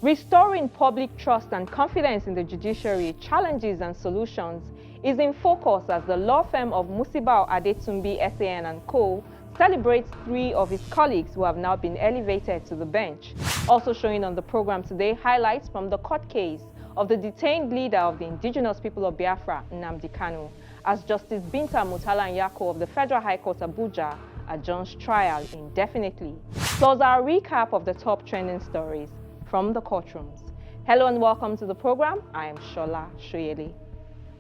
Restoring public trust and confidence in the judiciary, challenges and solutions is in focus as the law firm of Musibau, Adetunbi, SAN & Co. celebrates 3 of its colleagues who have now been elevated to the bench. Also showing on the program today, highlights from the court case of the detained leader of the indigenous people of Biafra, Nnamdi Kanu, as Justice Binta Mutala Nyako of the Federal High Court Abuja adjourns trial indefinitely. Plus our recap of the top trending stories from the courtrooms. Hello and welcome to the program. I am Shola Shoyele.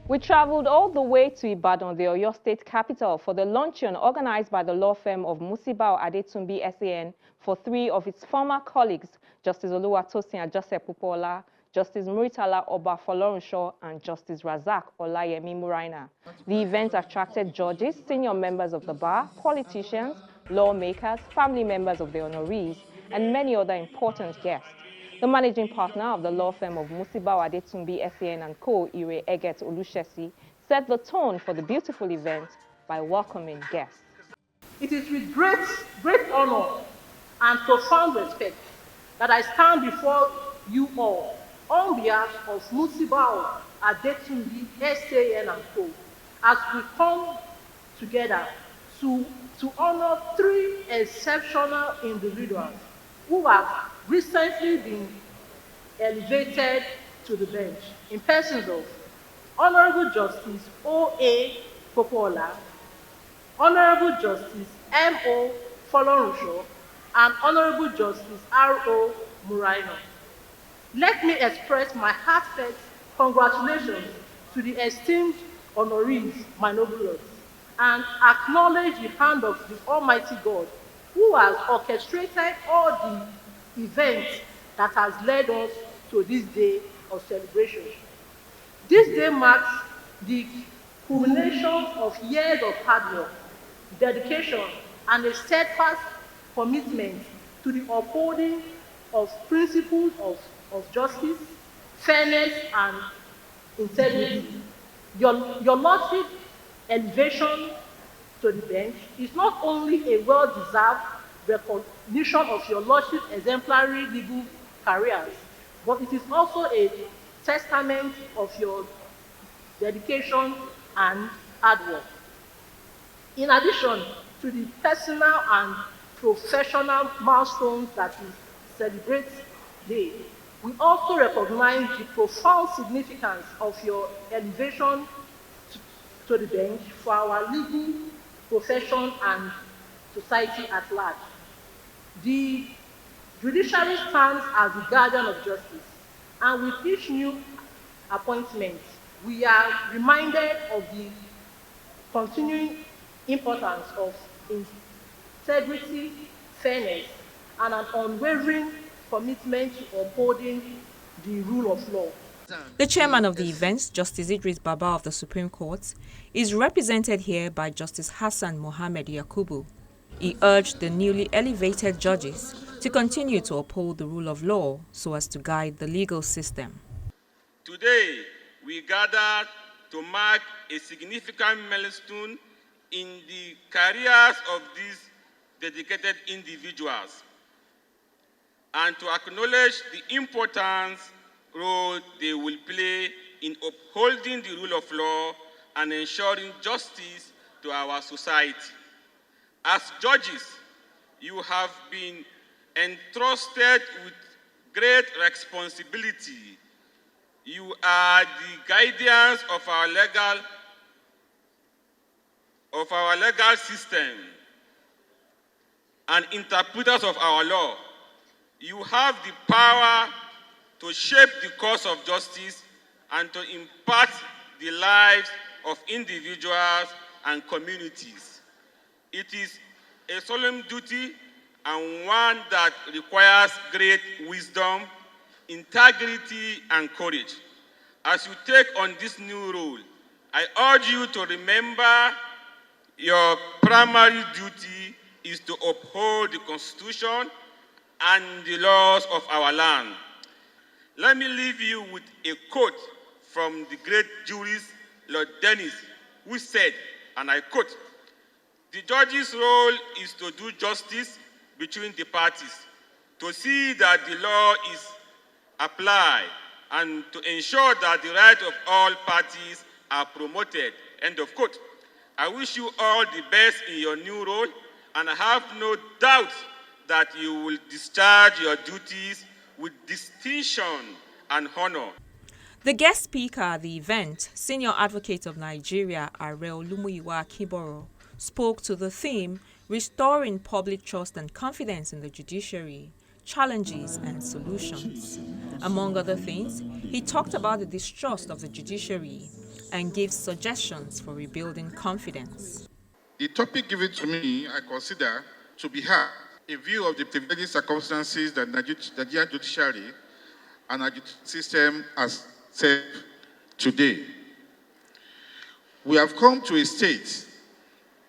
We traveled all the way to Ibadan, the Oyo State capital, for the luncheon organized by the law firm of Musibau Adetunbi SAN for 3 of its former colleagues, Justice Oluwatosin Ajose Pupola, Justice Muritala Oba Folorunsho, and Justice Razak Olayemi Muraina. The event attracted judges, senior members of the bar, politicians, lawmakers, family members of the honorees, and many other important guests. The managing partner of the law firm of Musibau Adetunbi SAN & Co., Ire Eget Olushesi, set the tone for the beautiful event by welcoming guests. It is with great honor and profound respect that I stand before you all on behalf of Musibau Adetunbi SAN & Co. as we come together to honor 3 exceptional individuals who have recently been elevated to the bench in persons of Honorable Justice O.A. Popola, Honorable Justice M.O. Folorunsho, and Honorable Justice R.O. Muraina. Let me express my heartfelt congratulations to the esteemed honorees, my noble lords, and acknowledge the hand of the Almighty God who has orchestrated all the events that has led us to this day of celebration. This day marks the culmination of years of hard work, dedication, and a steadfast commitment to the upholding of principles of justice, fairness, and integrity. Your Lordship elevation to the bench is not only a well-deserved recognition of your Lordship's exemplary legal careers, but it is also a testament of your dedication and hard work. In addition to the personal and professional milestones that we celebrate today, we also recognize the profound significance of your elevation to the bench for our legal profession and society at large. The judiciary stands as the guardian of justice, and with each new appointment, we are reminded of the continuing importance of integrity, fairness, and an unwavering commitment to upholding the rule of law. The chairman of the event, Justice Idris Baba of the Supreme Court, is represented here by Justice Hassan Mohammed Yakubu. He urged the newly elevated judges to continue to uphold the rule of law so as to guide the legal system. Today, we gather to mark a significant milestone in the careers of these dedicated individuals and to acknowledge the important role they will play in upholding the rule of law and ensuring justice to our society. As judges, you have been entrusted with great responsibility. You are the guardians of our legal system and interpreters of our law. You have the power to shape the course of justice and to impact the lives of individuals and communities. It is a solemn duty and one that requires great wisdom, integrity, and courage. As you take on this new role, I urge you to remember your primary duty is to uphold the Constitution and the laws of our land. Let me leave you with a quote from the great jurist Lord Dennis, who said, and I quote, "The judge's role is to do justice between the parties, to see that the law is apply, and to ensure that the rights of all parties are promoted. End of quote. I wish you all the best in your new role, and I have no doubt that you will discharge your duties with distinction and honor. The guest speaker at the event, Senior Advocate of Nigeria, Arel Lumuyiwa Kiboro, spoke to the theme, Restoring Public Trust and Confidence in the Judiciary, Challenges and Solutions. Among other things, he talked about the distrust of the judiciary and gave suggestions for rebuilding confidence. The topic given to me, I consider to be hard in view of the prevailing circumstances that the Nigerian judiciary and our system has set today. We have come to a state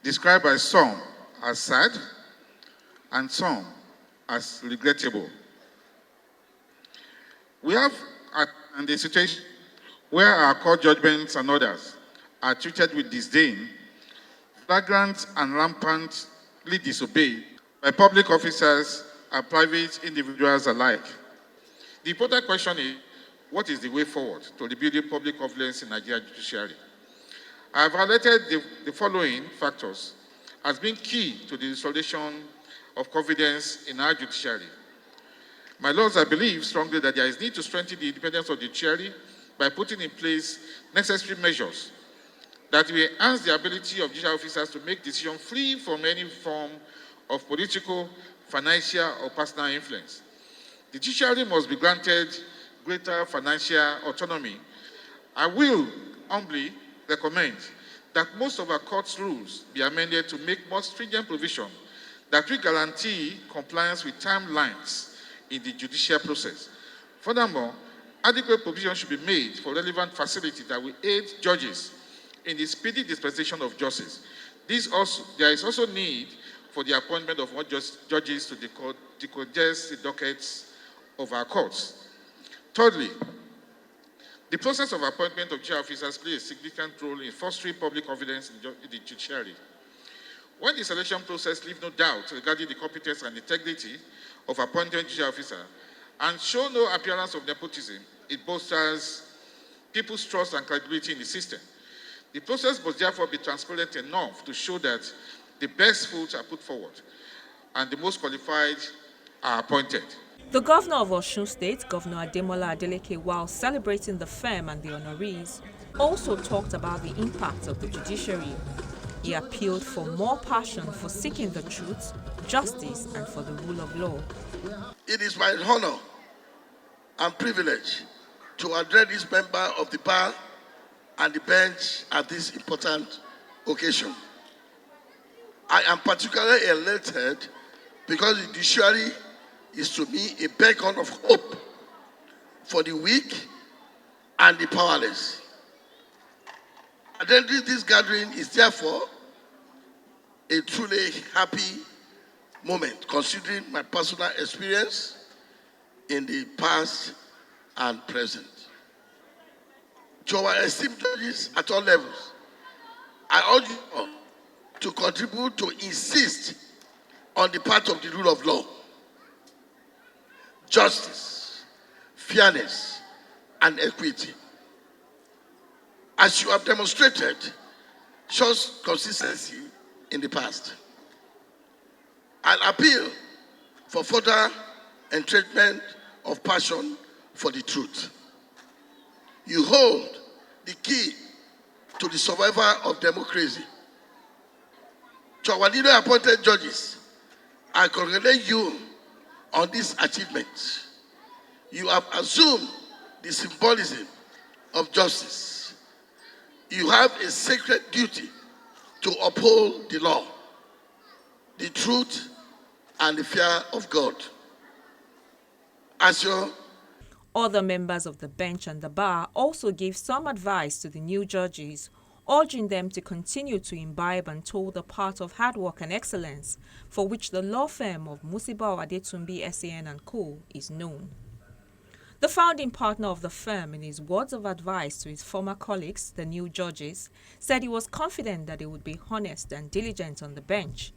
described by some as sad and some as regrettable. We have a situation where our court judgments and orders are treated with disdain, flagrant and rampantly disobeyed by public officers and private individuals alike. The important question is, what is the way forward to rebuilding public confidence in Nigerian judiciary? I have highlighted the following factors as being key to the restoration of confidence in our judiciary. My lords, I believe strongly that there is need to strengthen the independence of the judiciary by putting in place necessary measures that will enhance the ability of judicial officers to make decisions free from any form of political, financial, or personal influence. The judiciary must be granted greater financial autonomy. I will humbly recommend that most of our court's rules be amended to make more stringent provision that will guarantee compliance with timelines in the judicial process. Furthermore, adequate provision should be made for relevant facilities that will aid judges in the speedy dispensation of justice. There is also need for the appointment of more judges to decongest the dockets of our courts. Thirdly, the process of appointment of judicial officers plays a significant role in fostering public confidence in the judiciary. When the selection process leaves no doubt regarding the competence and integrity of appointed judicial officer and show no appearance of nepotism, it bolsters people's trust and credibility in the system. The process must therefore be transparent enough to show that the best votes are put forward and the most qualified are appointed. The governor of Osun State, Governor Ademola Adeleke, while celebrating the firm and the honorees, also talked about the impact of the judiciary. He appealed for more passion for seeking the truth, justice, and for the rule of law. It is my honor and privilege to address this member of the bar and the bench at this important occasion. I am particularly elated because the judiciary is to me a beacon of hope for the weak and the powerless. Attending this gathering is therefore a truly happy moment, considering my personal experience in the past and present. To our esteemed judges at all levels, I urge you all to contribute to insist on the part of the rule of law, justice, fairness, and equity. As you have demonstrated, shows consistency in the past. An appeal for further entrenchment of passion for the truth. You hold the key to the survival of democracy. To our newly appointed judges, I congratulate you on this achievement. You have assumed the symbolism of justice. You have a sacred duty to uphold the law, the truth, and the fear of God. As your Other members of the bench and the bar also gave some advice to the new judges, urging them to continue to imbibe and toe the path of hard work and excellence for which the law firm of Musibau, Adetunbi, SAN & Co. is known. The founding partner of the firm, in his words of advice to his former colleagues, the new judges, said he was confident that they would be honest and diligent on the bench.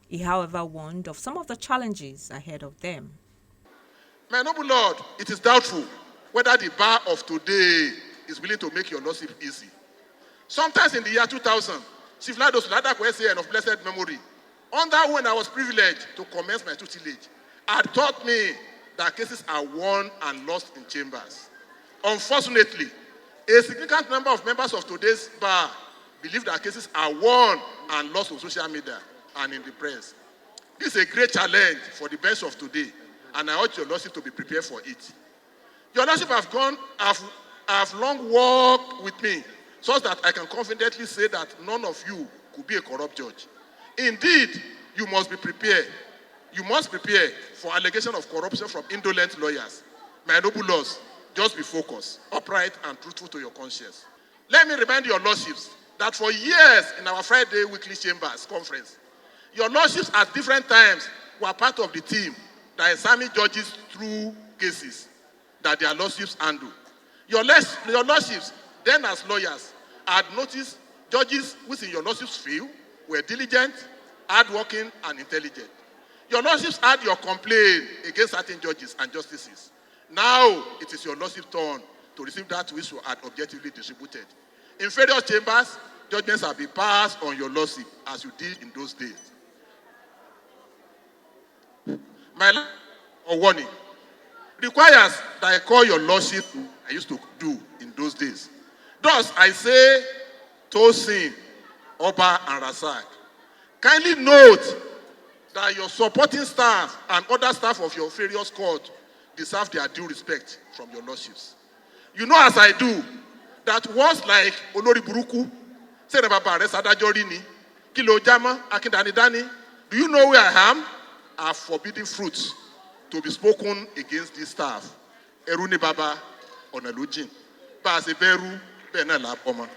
He, however, warned of some of the challenges ahead of them. My noble lord, it is doubtful whether the bar of today is willing to make your lordship easy. Sometimes in the year 2000, Chief Lado Sulada Kwesi of blessed memory, under when I was privileged to commence my tutelage, had taught me that cases are won and lost in chambers. Unfortunately, a significant number of members of today's bar believe that cases are won and lost on social media and in the press. This is a great challenge for the bench of today, and I urge your lordship to be prepared for it. Your lordship have long worked with me, so that I can confidently say that none of you could be a corrupt judge. Indeed, you must be prepared. You must prepare for allegation of corruption from indolent lawyers. My noble lords, just be focused, upright, and truthful to your conscience. Let me remind your lordships that for years in our Friday weekly chambers conference, your lordships at different times were part of the team that examined judges through cases that their lordships handle. Your lordships, then as lawyers, had noticed judges which in your lordships field were diligent, hardworking, and intelligent. Your lordships had your complaint against certain judges and justices. Now it is your lordship's turn to receive that which you had objectively distributed. In various chambers, judgments have been passed on your lordship as you did in those days. My last warning requires that I call your lordship I used to do in those days. Thus, I say, Tosin, Oba, and Rasak, kindly note that your supporting staff and other staff of your various court deserve their due respect from your lordships. You know as I do, that words like Olori Buruku, Senebaba Resadajorini, Kilo Jama, Akindani Dani, do you know where I am? Are forbidden fruits to be spoken against this staff. Eruni Baba, Onalujin, Baseberu, Benela Boma.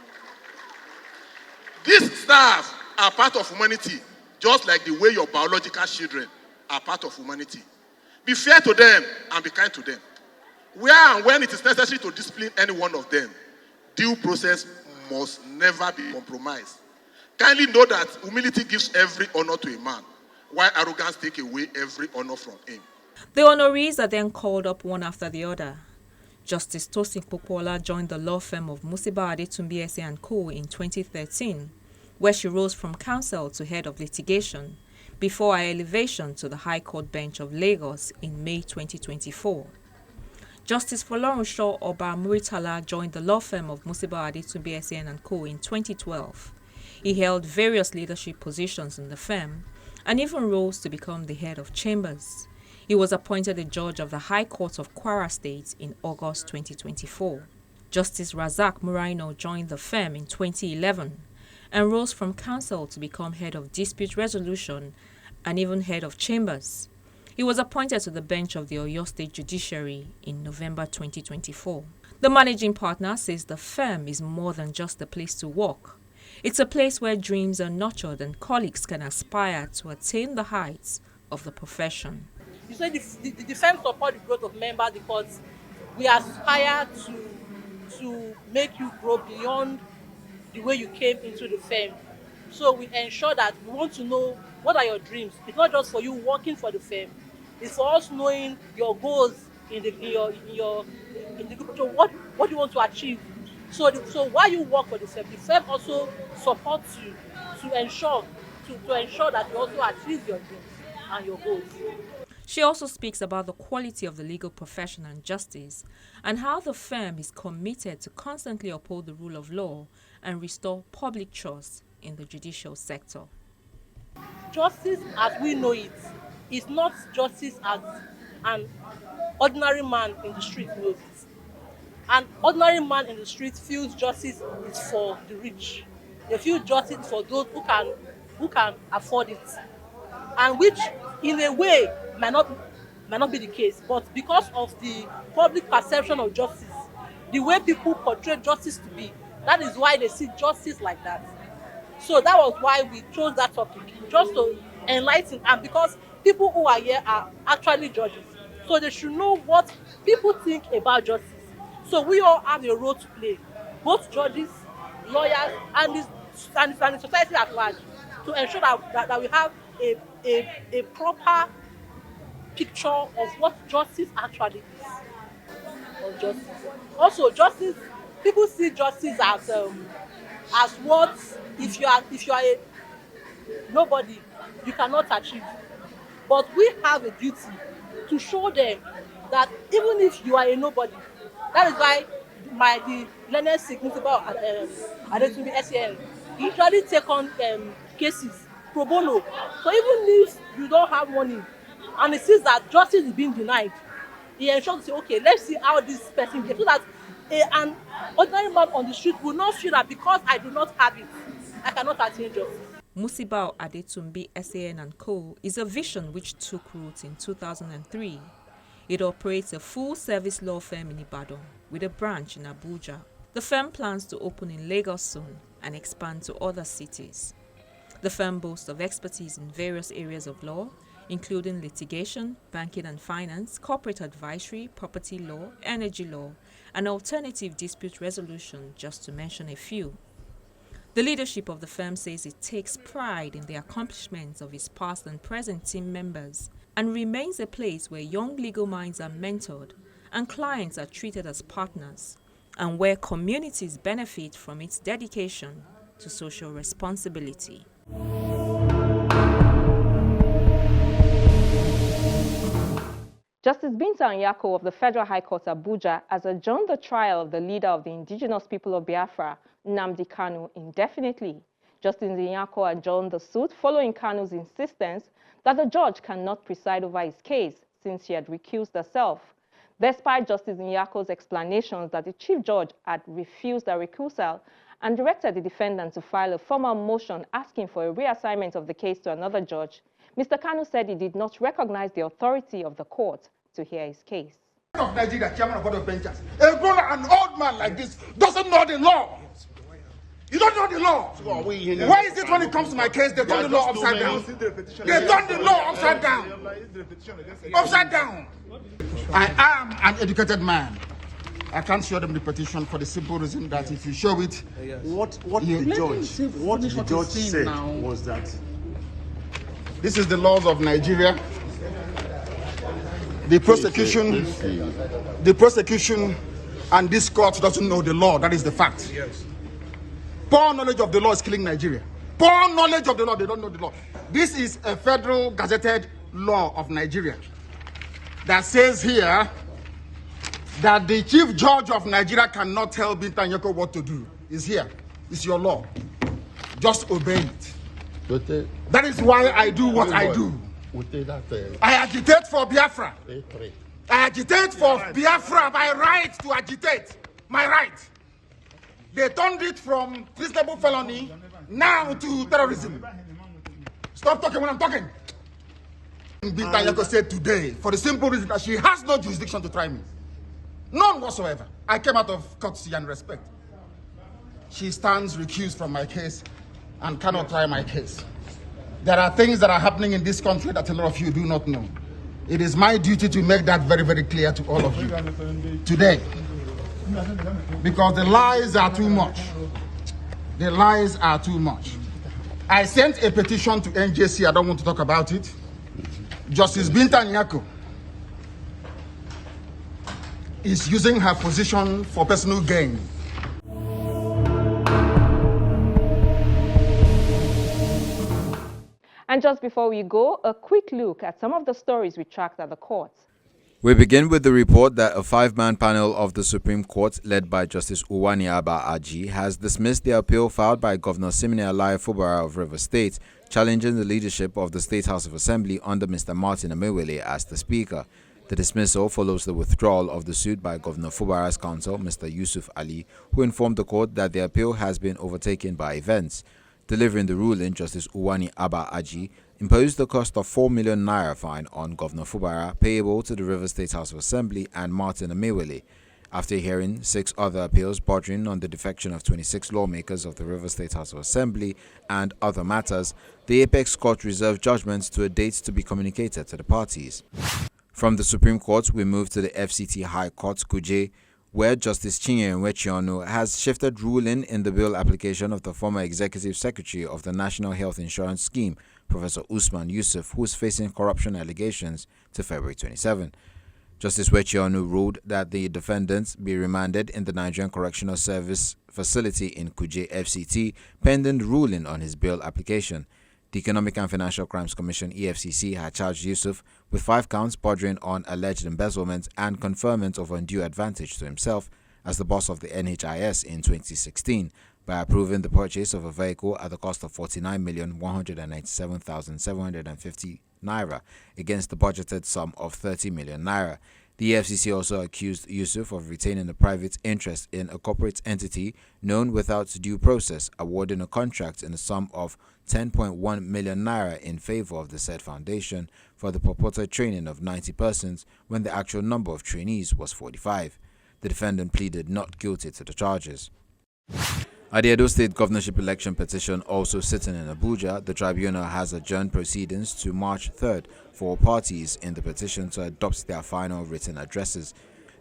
These staff are part of humanity, just like the way your biological children are part of humanity. Be fair to them and be kind to them. Where and when it is necessary to discipline any one of them, due process must never be compromised. Kindly know that humility gives every honor to a man, while arrogance takes away every honor from him. The honorees are then called up one after the other. Justice Tosin Popola joined the law firm of Musibau, Adetunbi and Co. in 2013, where she rose from counsel to head of litigation before her elevation to the High Court bench of Lagos in May 2024. Justice Folorunsho Oba Muritala joined the law firm of Musibau, Adetunbi and Co. in 2012. He held various leadership positions in the firm and even rose to become the head of chambers. He was appointed a judge of the High Court of Kwara State in August 2024. Justice Razak Muraino joined the firm in 2011 and rose from counsel to become head of dispute resolution and even head of chambers. He was appointed to the bench of the Oyo State Judiciary in November 2024. The managing partner says the firm is more than just a place to work. It's a place where dreams are nurtured and colleagues can aspire to attain the heights of the profession. You say the firm support the growth of members because we aspire to make you grow beyond the way you came into the firm. So we ensure that we want to know what are your dreams. It's not just for you working for the firm. It's for us knowing your goals in the group. So what you want to achieve. So while you work for the firm also supports you to ensure that you also achieve your dreams and your goals. She also speaks about the quality of the legal profession and justice and how the firm is committed to constantly uphold the rule of law and restore public trust in the judicial sector. Justice as we know it is not justice as an ordinary man in the street knows it. An ordinary man in the street feels justice is for the rich. They feel justice for those who can afford it. And which in a way might not be the case, but because of the public perception of justice, the way people portray justice to be, that is why they see justice like that. So that was why we chose that topic, just to enlighten, and because people who are here are actually judges, so they should know what people think about justice. So we all have a role to play, both judges, lawyers, and the society at large, to ensure that we have a proper picture of what justice actually is. of justice. Also, justice, people see justice as what if you are a nobody, you cannot achieve. But we have a duty to show them that even if you are a nobody, that is why the learned Musibau Adetunbi SAN usually take on cases pro bono. So even if you don't have money and it sees that justice is being denied, he ensures to say, okay, let's see how this person behaves, so that an ordinary man on the street will not feel that because I do not have it, I cannot attain justice. Musibau Adetunbi SAN and Co. is a vision which took root in 2003. It operates a full-service law firm in Ibadan with a branch in Abuja. The firm plans to open in Lagos soon and expand to other cities. The firm boasts of expertise in various areas of law, including litigation, banking and finance, corporate advisory, property law, energy law, and alternative dispute resolution, just to mention a few. The leadership of the firm says it takes pride in the accomplishments of its past and present team members and remains a place where young legal minds are mentored and clients are treated as partners, and where communities benefit from its dedication to social responsibility. Justice Binta Nyako of the Federal High Court Abuja has adjourned the trial of the leader of the indigenous people of Biafra, Nnamdi Kanu, indefinitely. Justice Nyako adjourned the suit following Kanu's insistence that the judge cannot preside over his case since she had recused herself. Despite Justice Nyako's explanations that the Chief Judge had refused her recusal and directed the defendant to file a formal motion asking for a reassignment of the case to another judge, Mr. Kanu said he did not recognize the authority of the court to hear his case. Of Nigeria, chairman of board of benchers, an old man like this doesn't know the law. You don't know the law. Why is it when it comes to my case, they turn the law upside down? They turn the law upside down. Upside down. I am an educated man. I can't show them the petition for the simple reason that if you show it, what the judge said was that this is the laws of Nigeria. The prosecution and this court doesn't know the law. That is the fact. Yes. Poor knowledge of the law is killing Nigeria. Poor knowledge of the law, they don't know the law. This is a federal gazetted law of Nigeria that says here that the Chief Judge of Nigeria cannot tell Binta Nyako what to do. It's here. It's your law. Just obey it. That is why I do what I do. I agitate for Biafra. I agitate for Biafra, my right to agitate. My right. They turned it from treasonable felony now to terrorism. Stop talking when I'm talking. Binta Nyako said today, for the simple reason that she has no jurisdiction to try me. None whatsoever. I came out of courtesy and respect. She stands recused from my case and cannot try my case. There are things that are happening in this country that a lot of you do not know. It is my duty to make that very, very clear to all of you today. Because the lies are too much. The lies are too much. I sent a petition to NJC. I don't want to talk about it. Justice Binta Nyako is using her position for personal gain. And just before we go, a quick look at some of the stories we tracked at the court. We begin with the report that a 5-man panel of the Supreme Court, led by Justice Uwani Abba Aji, has dismissed the appeal filed by Governor Simini Alai Fubara of Rivers State, challenging the leadership of the State House of Assembly under Mr. Martin Amewele as the Speaker. The dismissal follows the withdrawal of the suit by Governor Fubara's counsel, Mr. Yusuf Ali, who informed the court that the appeal has been overtaken by events. Delivering the ruling, Justice Uwani Abba Aji imposed the cost of 4 million naira fine on Governor Fubara, payable to the Rivers State House of Assembly and Martin Amewele. After hearing 6 other appeals bordering on the defection of 26 lawmakers of the Rivers State House of Assembly and other matters, the Apex Court reserved judgments to a date to be communicated to the parties. From the Supreme Court, we move to the FCT High Court, Kuje, where Justice Chinyere Chionu has shifted ruling in the bill application of the former Executive Secretary of the National Health Insurance Scheme, Professor Usman Yusuf, who is facing corruption allegations, to February 27. Justice Wechionu ruled that the defendants be remanded in the Nigerian Correctional Service facility in Kuje FCT pending ruling on his bail application. The Economic and Financial Crimes Commission (EFCC) had charged Yusuf with 5 counts bordering on alleged embezzlement and conferment of undue advantage to himself as the boss of the NHIS in 2016 by approving the purchase of a vehicle at the cost of 49,197,750 naira against the budgeted sum of 30 million naira. The EFCC also accused Yusuf of retaining a private interest in a corporate entity known without due process, awarding a contract in the sum of 10.1 million naira in favor of the said foundation for the purported training of 90 persons when the actual number of trainees was 45. The defendant pleaded not guilty to the charges. At the Edo State governorship election petition also sitting in Abuja, the tribunal has adjourned proceedings to March 3rd for parties in the petition to adopt their final written addresses.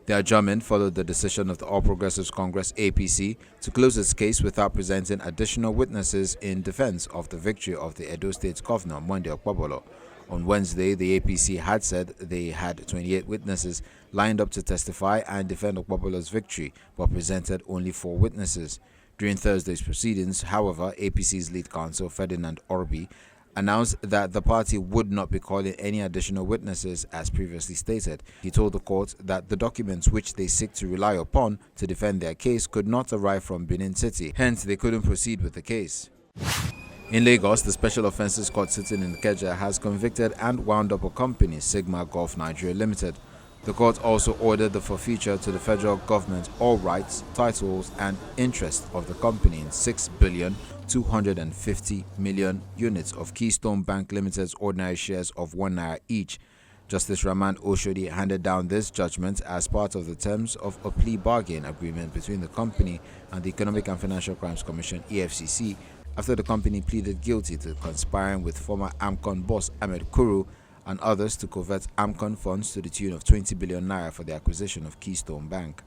The adjournment followed the decision of the All Progressives Congress (APC) to close its case without presenting additional witnesses in defense of the victory of the Edo State governor, Monday Okpabolo. On Wednesday, the APC had said they had 28 witnesses lined up to testify and defend Okpabolo's victory, but presented only 4 witnesses. During Thursday's proceedings, however, APC's lead counsel, Ferdinand Orbi, announced that the party would not be calling any additional witnesses as previously stated. He told the court that the documents which they seek to rely upon to defend their case could not arrive from Benin City, hence they couldn't proceed with the case. In Lagos, the Special Offences Court sitting in Ikeja has convicted and wound up a company, Sigma Gulf Nigeria Limited. The court also ordered the forfeiture to the federal government all rights, titles and interest of the company in 6,250 million units of Keystone Bank Limited's ordinary shares of 1 naira each. Justice Rahman Oshodi handed down this judgment as part of the terms of a plea bargain agreement between the company and the Economic and Financial Crimes Commission (EFCC) after the company pleaded guilty to conspiring with former AMCON boss Ahmed Kuru and others to covert AMCON funds to the tune of 20 billion naira for the acquisition of Keystone Bank.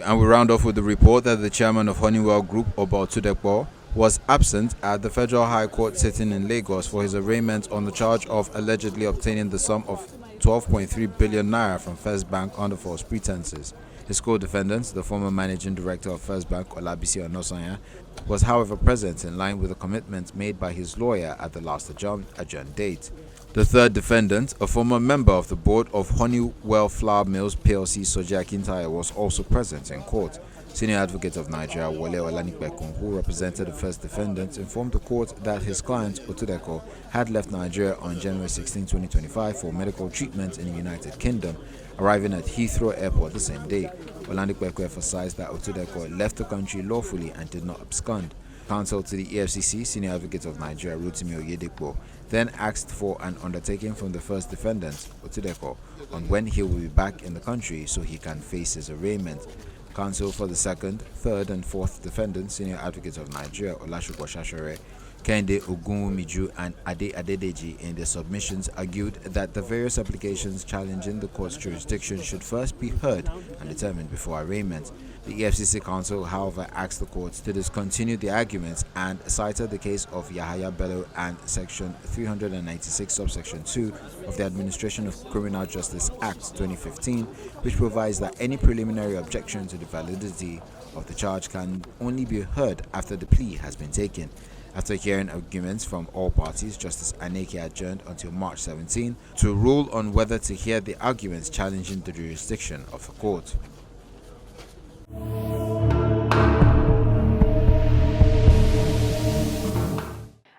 And we round off with the report that the chairman of Honeywell Group, Oba Otudepo, was absent at the Federal High Court sitting in Lagos for his arraignment on the charge of allegedly obtaining the sum of 12.3 billion naira from First Bank under false pretenses. His co-defendant, the former managing director of First Bank, Olabisi Onosanya, was however present in line with the commitment made by his lawyer at the last adjourned date. The third defendant, a former member of the board of Honeywell Flour Mills PLC, Soji Akintaya, was also present in court. Senior Advocate of Nigeria, Wole Olanikbekun, who represented the first defendant, informed the court that his client, Otudeko, had left Nigeria on January 16, 2025 for medical treatment in the United Kingdom, arriving at Heathrow Airport the same day. Olanikbekun emphasized that Otudeko left the country lawfully and did not abscond. Counsel to the EFCC, Senior Advocate of Nigeria, Rotimi Oyedepo, then asked for an undertaking from the first defendant, Otudeko, on when he will be back in the country so he can face his arraignment. Counsel for the second, third, and fourth defendants, Senior Advocate of Nigeria, Olashuko Shashore, Kende Ogunwumiju, and Ade Adedeji, in their submissions argued that the various applications challenging the court's jurisdiction should first be heard and determined before arraignment. The EFCC counsel, however, asked the court to discontinue the arguments and cited the case of Yahaya Bello and Section 396, subsection 2 of the Administration of Criminal Justice Act 2015, which provides that any preliminary objection to the validity of the charge can only be heard after the plea has been taken. After hearing arguments from all parties, Justice Aneke adjourned until March 17 to rule on whether to hear the arguments challenging the jurisdiction of the court.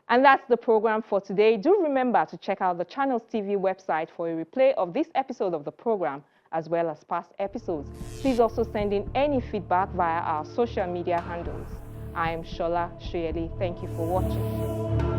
And that's the program for today. Do remember to check out the Channels TV website for a replay of this episode of the program, as well as past episodes. Please also send in any feedback via our social media handles. I am Shola Shoyeli. Thank you for watching.